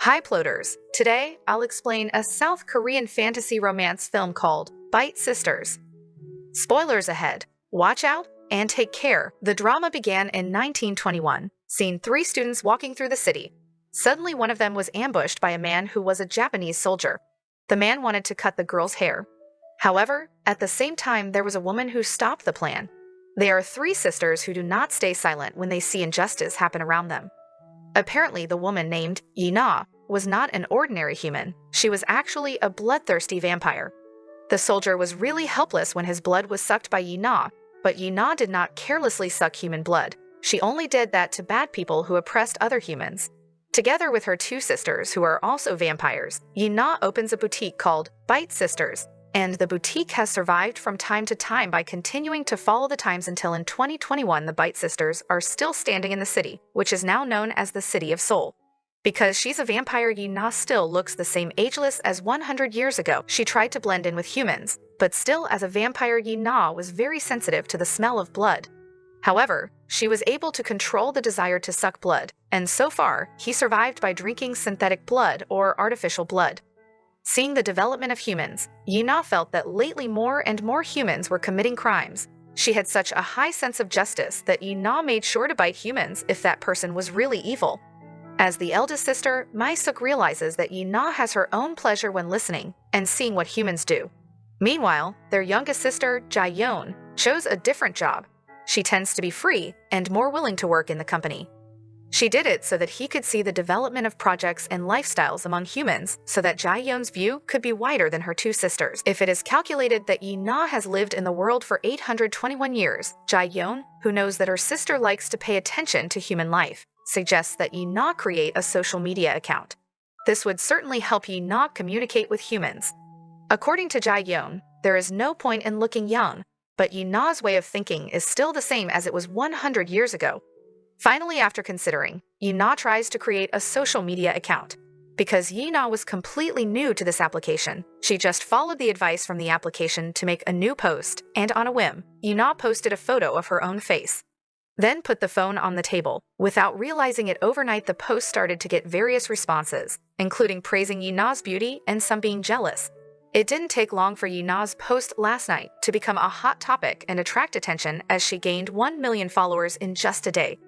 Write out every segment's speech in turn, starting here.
Hi Ploters! Today, I'll explain a South Korean fantasy romance film called Bite Sisters. Spoilers ahead. Watch out and take care. The drama began in 1921, seeing three students walking through the city. Suddenly, one of them was ambushed by a man who was a Japanese soldier. The man wanted to cut the girl's hair. However, at the same time, there was a woman who stopped the plan. They are three sisters who do not stay silent when they see injustice happen around them. Apparently, the woman named Yina was not an ordinary human. She was actually a bloodthirsty vampire. The soldier was really helpless when his blood was sucked by Yina, but Yina did not carelessly suck human blood. She only did that to bad people who oppressed other humans. Together with her two sisters, who are also vampires, Yina opens a boutique called Bite Sisters, and the boutique has survived from time to time by continuing to follow the times until in 2021 the Bite Sisters are still standing in the city, which is now known as the City of Seoul. Because she's a vampire, Yina still looks the same ageless as 100 years ago. She tried to blend in with humans, but still as a vampire, Yina was very sensitive to the smell of blood. However, she was able to control the desire to suck blood, and so far, he survived by drinking synthetic blood or artificial blood. Seeing the development of humans, Yina felt that lately more and more humans were committing crimes. She had such a high sense of justice that Yina made sure to bite humans if that person was really evil. As the eldest sister, Maisuk realizes that Yina has her own pleasure when listening and seeing what humans do. Meanwhile, their youngest sister, Jaeyeon, chose a different job. She tends to be free and more willing to work in the company. She did it so that he could see the development of projects and lifestyles among humans so that Jaeyeon's view could be wider than her two sisters. If it is calculated that Yina has lived in the world for 821 years, Jaeyeon, who knows that her sister likes to pay attention to human life, suggests that Yina create a social media account. This would certainly help Yina communicate with humans. According to Jaeyeon, there is no point in looking young, but Yina's way of thinking is still the same as it was 100 years ago. Finally, after considering, Yina tries to create a social media account. Because Yina was completely new to this application, she just followed the advice from the application to make a new post, and on a whim, Yina posted a photo of her own face. Then put the phone on the table. Without realizing it overnight, the post started to get various responses, including praising Yina's beauty and some being jealous. It didn't take long for Yina's post last night to become a hot topic and attract attention as she gained 1 million followers in just a day.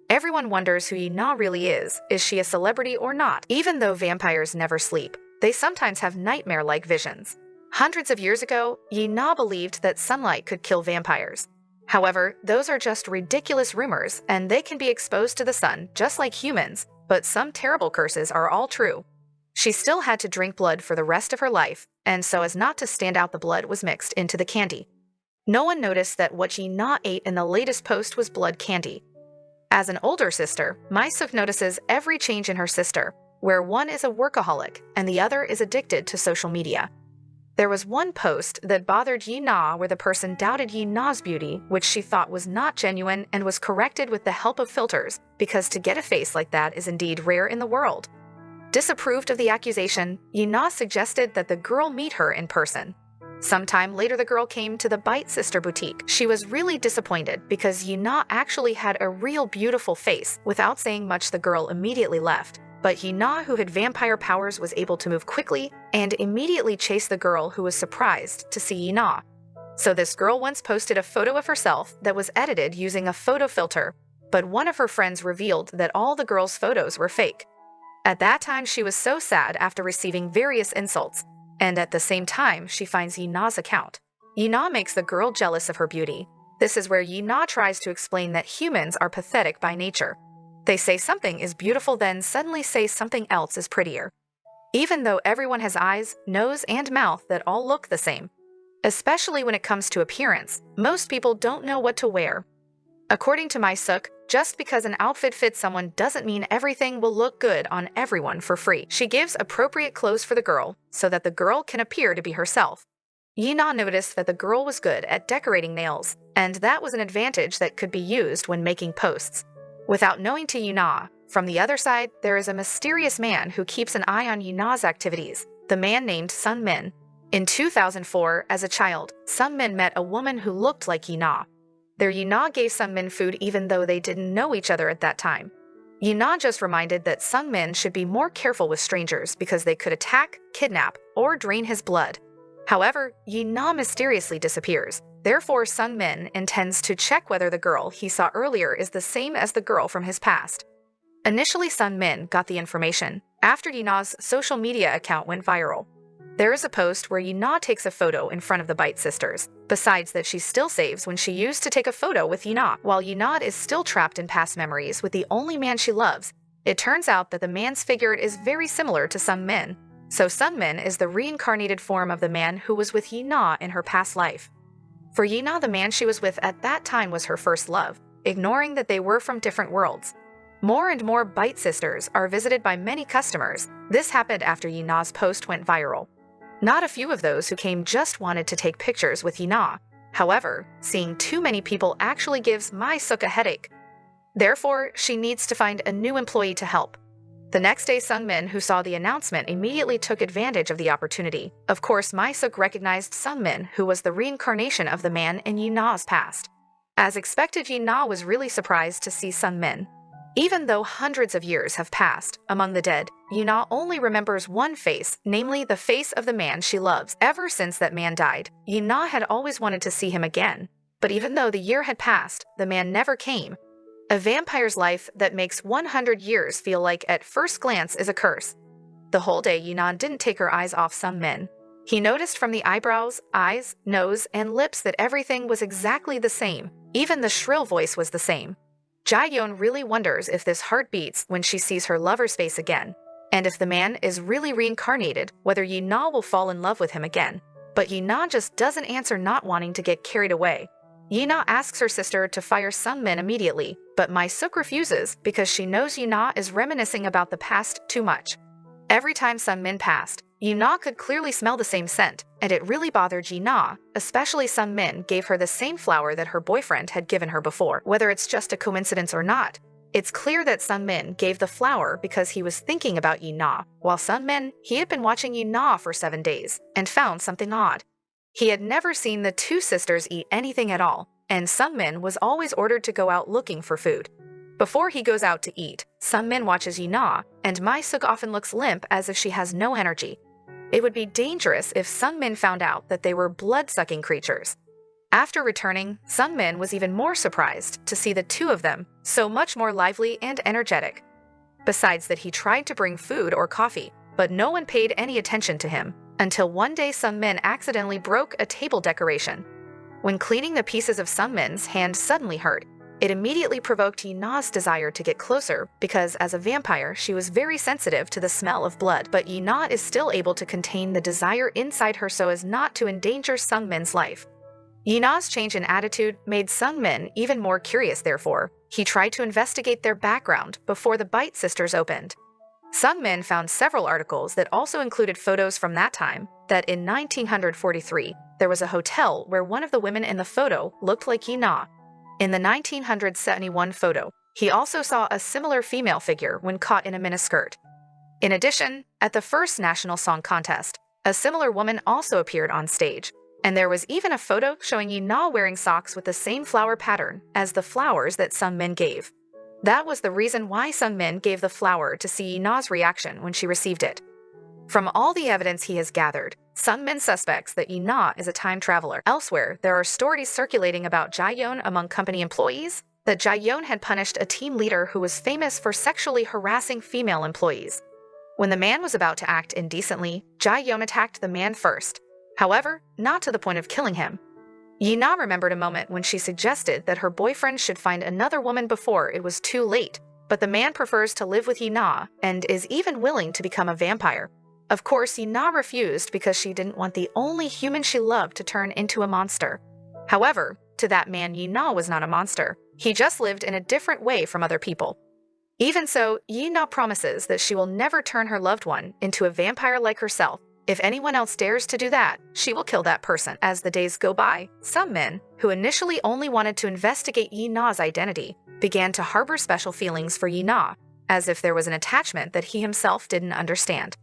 Everyone wonders who Yina really is she a celebrity or not? Even though vampires never sleep, they sometimes have nightmare-like visions. Hundreds of years ago, Yina believed that sunlight could kill vampires. However, those are just ridiculous rumors, and they can be exposed to the sun just like humans, but some terrible curses are all true. She still had to drink blood for the rest of her life, and so as not to stand out, the blood was mixed into the candy. No one noticed that what Yina ate in the latest post was blood candy. As an older sister, Maisuk notices every change in her sister, where one is a workaholic and the other is addicted to social media. There was one post that bothered Yina where the person doubted Yina's beauty, which she thought was not genuine, and was corrected with the help of filters, because to get a face like that is indeed rare in the world. Disapproved of the accusation, Yina suggested that the girl meet her in person. Sometime later, the girl came to the Bite Sister boutique. She was really disappointed because Yina actually had a real beautiful face. Without saying much, the girl immediately left. But Yina, who had vampire powers, was able to move quickly and immediately chase the girl, who was surprised to see Yina. So this girl once posted a photo of herself that was edited using a photo filter, but one of her friends revealed that all the girl's photos were fake. At that time, she was so sad after receiving various insults, and at the same time, she finds Yina's account. Yina makes the girl jealous of her beauty. This is where Yina tries to explain that humans are pathetic by nature. They say something is beautiful, then suddenly say something else is prettier. Even though everyone has eyes, nose, and mouth that all look the same. Especially when it comes to appearance, most people don't know what to wear. According to Maisuk, just because an outfit fits someone doesn't mean everything will look good on everyone for free. She gives appropriate clothes for the girl so that the girl can appear to be herself. Yina noticed that the girl was good at decorating nails, and that was an advantage that could be used when making posts. Without knowing to Yina, from the other side, there is a mysterious man who keeps an eye on Yina's activities, the man named Sun Min. In 2004, as a child, Sun Min met a woman who looked like Yina. Their Yina gave Sun Min food even though they didn't know each other at that time. Yuna just reminded that Sungmin should be more careful with strangers because they could attack, kidnap, or drain his blood. However, Yuna mysteriously disappears. Therefore, Sungmin intends to check whether the girl he saw earlier is the same as the girl from his past. Initially, Sungmin got the information after Yuna's social media account went viral. There is a post where Yuna takes a photo in front of the Bite sisters. Besides that, she still saves when she used to take a photo with Yuna. While Yuna is still trapped in past memories with the only man she loves, it turns out that the man's figure is very similar to Sungmin. So Sungmin is the reincarnated form of the man who was with Yuna in her past life. For Yuna, the man she was with at that time was her first love, ignoring that they were from different worlds. More and more Bite sisters are visited by many customers. This happened after Yuna's post went viral. Not a few of those who came just wanted to take pictures with Yuna. However, seeing too many people actually gives Mi-suk a headache. Therefore, she needs to find a new employee to help. The next day, Sungmin, who saw the announcement, immediately took advantage of the opportunity. Of course, Mi-suk recognized Sungmin, who was the reincarnation of the man in Yuna's past. As expected, Yuna was really surprised to see Sungmin. Even though hundreds of years have passed among the dead, Yuna only remembers one face, namely the face of the man she loves. Ever since that man died, Yuna had always wanted to see him again. But even though the year had passed, the man never came. A vampire's life that makes 100 years feel like at first glance is a curse. The whole day, Yuna didn't take her eyes off Sungmin. He noticed from the eyebrows, eyes, nose, and lips that everything was exactly the same. Even the shrill voice was the same. Jaeyeon really wonders if this heart beats when she sees her lover's face again, and if the man is really reincarnated, whether Yuna will fall in love with him again. But Yuna just doesn't answer, not wanting to get carried away. Yuna asks her sister to fire Sungmin immediately, but Mi-suk refuses because she knows Yuna is reminiscing about the past too much. Every time Sungmin passed, Yuna could clearly smell the same scent, and it really bothered Yuna, especially Sungmin gave her the same flower that her boyfriend had given her before. Whether it's just a coincidence or not, it's clear that Sungmin gave the flower because he was thinking about Yuna, while Sungmin, he had been watching Yuna for 7 days and found something odd. He had never seen the two sisters eat anything at all, and Sungmin was always ordered to go out looking for food. Before he goes out to eat, Sungmin watches Yuna, and Mi-suk often looks limp as if she has no energy. It would be dangerous if Sungmin found out that they were blood-sucking creatures. After returning, Sungmin was even more surprised to see the two of them so much more lively and energetic. Besides that, he tried to bring food or coffee, but no one paid any attention to him, until one day Sungmin accidentally broke a table decoration. When cleaning, the pieces of Sungmin's hand suddenly hurt. It immediately provoked Yuna's desire to get closer because, as a vampire, she was very sensitive to the smell of blood. But Yuna is still able to contain the desire inside her so as not to endanger Sungmin's life. Yuna's change in attitude made Sungmin even more curious. Therefore, he tried to investigate their background before the Bite sisters opened. Sungmin found several articles that also included photos from that time, that in 1943, there was a hotel where one of the women in the photo looked like Yuna. In the 1971 photo, he also saw a similar female figure when caught in a miniskirt. In addition, at the first National Song Contest, a similar woman also appeared on stage, and there was even a photo showing Yuna wearing socks with the same flower pattern as the flowers that Sungmin gave. That was the reason why Sungmin gave the flower to see Yuna's reaction when she received it. From all the evidence he has gathered, Sungmin suspects that Yuna is a time traveler. Elsewhere, there are stories circulating about Jaeyeon among company employees, that Jaeyeon had punished a team leader who was famous for sexually harassing female employees. When the man was about to act indecently, Jaeyeon attacked the man first. However, not to the point of killing him. Yuna remembered a moment when she suggested that her boyfriend should find another woman before it was too late, but the man prefers to live with Yuna and is even willing to become a vampire. Of course, Yuna refused because she didn't want the only human she loved to turn into a monster. However, to that man, Yuna was not a monster. He just lived in a different way from other people. Even so, Yuna promises that she will never turn her loved one into a vampire like herself. If anyone else dares to do that, she will kill that person. As the days go by, Sungmin, who initially only wanted to investigate Yuna's identity, began to harbor special feelings for Yuna, as if there was an attachment that he himself didn't understand.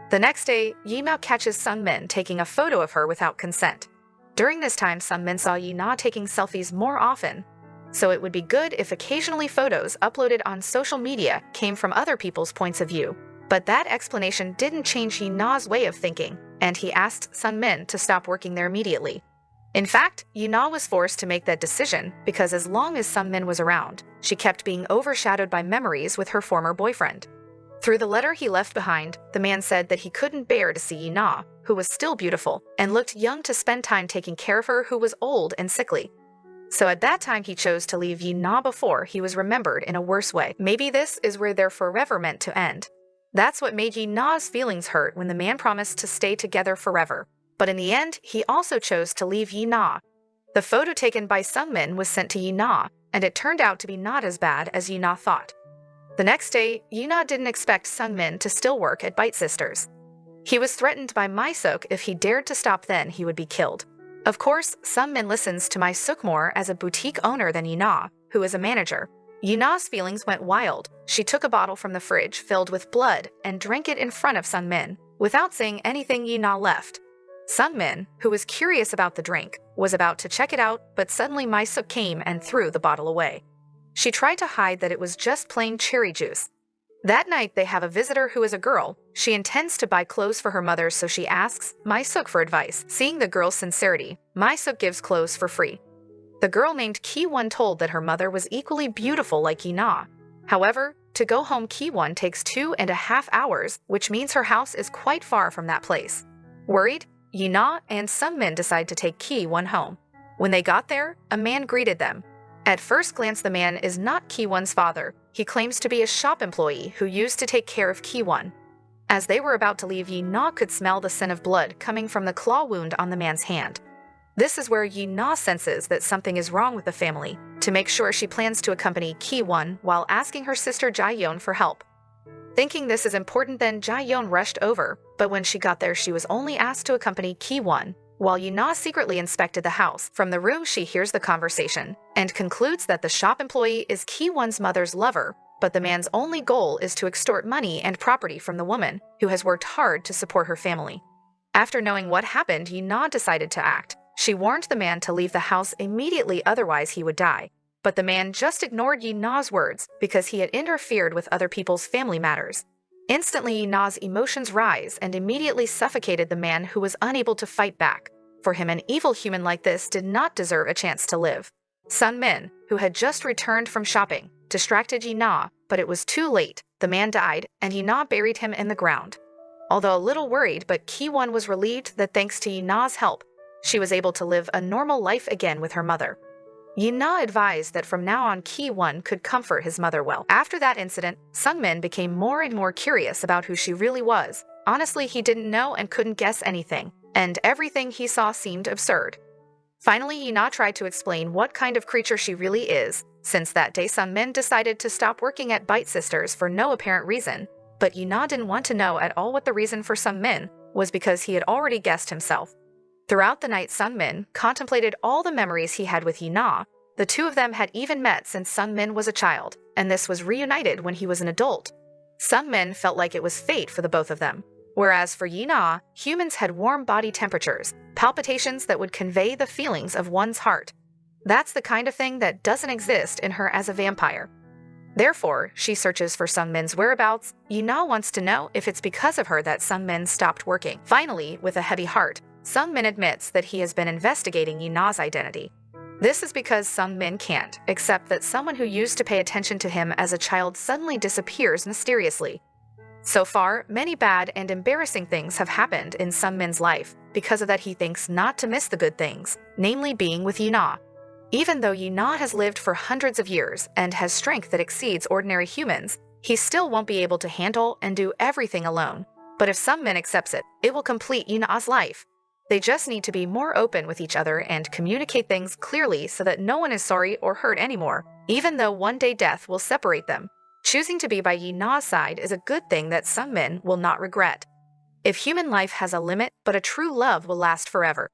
The next day, Yuna catches Sungmin taking a photo of her without consent. During this time, Sungmin saw Yuna taking selfies more often. so it would be good if occasionally photos uploaded on social media came from other people's points of view. But that explanation didn't change Yina's way of thinking, and he asked Sunmin to stop working there immediately. In fact, Yina was forced to make that decision because as long as Sunmin was around, she kept being overshadowed by memories with her former boyfriend. Through the letter he left behind, the man said that he couldn't bear to see Yina, who was still beautiful and looked young, to spend time taking care of her who was old and sickly. So at that time he chose to leave Yina before he was remembered in a worse way. Maybe this is where they're forever meant to end. That's what made Yina's feelings hurt when the man promised to stay together forever. But in the end, he also chose to leave Yina. The photo taken by Sunmin was sent to Yina, and it turned out to be not as bad as Yina thought. The next day, Yina didn't expect Sunmin to still work at Bite Sisters. He was threatened by My-suk if he dared to stop, then he would be killed. Of course, Sunmin listens to My-suk more as a boutique owner than Yina, who is a manager. Yina's feelings went wild. She took a bottle from the fridge filled with blood and drank it in front of Sunmin. Without saying anything, Yina left. Sunmin, who was curious about the drink, was about to check it out, but suddenly My-suk came and threw the bottle away. She tried to hide that it was just plain cherry juice. That night, they have a visitor who is a girl. She intends to buy clothes for her mother, so she asks My-suk for advice. Seeing the girl's sincerity, My-suk gives clothes for free. The girl named Ki-won told that her mother was equally beautiful like Yina. However, to go home, Ki-won takes 2.5 hours, which means her house is quite far from that place. Worried, Yina and Sunmin decide to take Ki-won home. When they got there, a man greeted them. At first glance, the man is not Ki-won's father. He claims to be a shop employee who used to take care of Ki-won. As they were about to leave, Yina could smell the scent of blood coming from the claw wound on the man's hand. This is where Yina senses that something is wrong with the family. To make sure, she plans to accompany Ki-won while asking her sister Jae-yeon for help. Thinking this is important, then Jae-yeon rushed over, but when she got there, she was only asked to accompany Ki-won. While Yina secretly inspected the house, from the room she hears the conversation and concludes that the shop employee is Ki-won's mother's lover, but the man's only goal is to extort money and property from the woman, who has worked hard to support her family. After knowing what happened, Yina decided to act. She warned the man to leave the house immediately, otherwise he would die. But the man just ignored Yina's words because he had interfered with other people's family matters. Instantly, Yina's emotions rise and immediately suffocated the man, who was unable to fight back. For him, an evil human like this did not deserve a chance to live. Sunmin, who had just returned from shopping, distracted Yina, but it was too late. The man died, and Yina buried him in the ground. Although a little worried, but Ki-won was relieved that thanks to Yina's help, she was able to live a normal life again with her mother. Yina advised that from now on, Ki-won could comfort his mother well. After that incident, Sunmin became more and more curious about who she really was. Honestly, he didn't know and couldn't guess anything, and everything he saw seemed absurd. Finally, Yina tried to explain what kind of creature she really is. Since that day, Sunmin decided to stop working at Bite Sisters for no apparent reason, but Yina didn't want to know at all what the reason for Sunmin was, because he had already guessed himself. Throughout the night, Sunmin contemplated all the memories he had with Yina. The two of them had even met since Sunmin was a child, and this was reunited when he was an adult. Sunmin felt like it was fate for the both of them. Whereas for Yina, humans had warm body temperatures, palpitations that would convey the feelings of one's heart. That's the kind of thing that doesn't exist in her as a vampire. Therefore, she searches for Sunmin's whereabouts. Yina wants to know if it's because of her that Sunmin stopped working. Finally, with a heavy heart, Sunmin admits that he has been investigating Yina's identity. This is because Sunmin can't accept that someone who used to pay attention to him as a child suddenly disappears mysteriously. So far, many bad and embarrassing things have happened in Sunmin's life. Because of that, he thinks not to miss the good things, namely being with Yina. Even though Yina has lived for hundreds of years and has strength that exceeds ordinary humans, he still won't be able to handle and do everything alone. But if Sunmin accepts it, it will complete Yina's life. They just need to be more open with each other and communicate things clearly so that no one is sorry or hurt anymore, even though one day death will separate them. Choosing to be by Yina's side is a good thing that Sunmin will not regret. If human life has a limit, but a true love will last forever.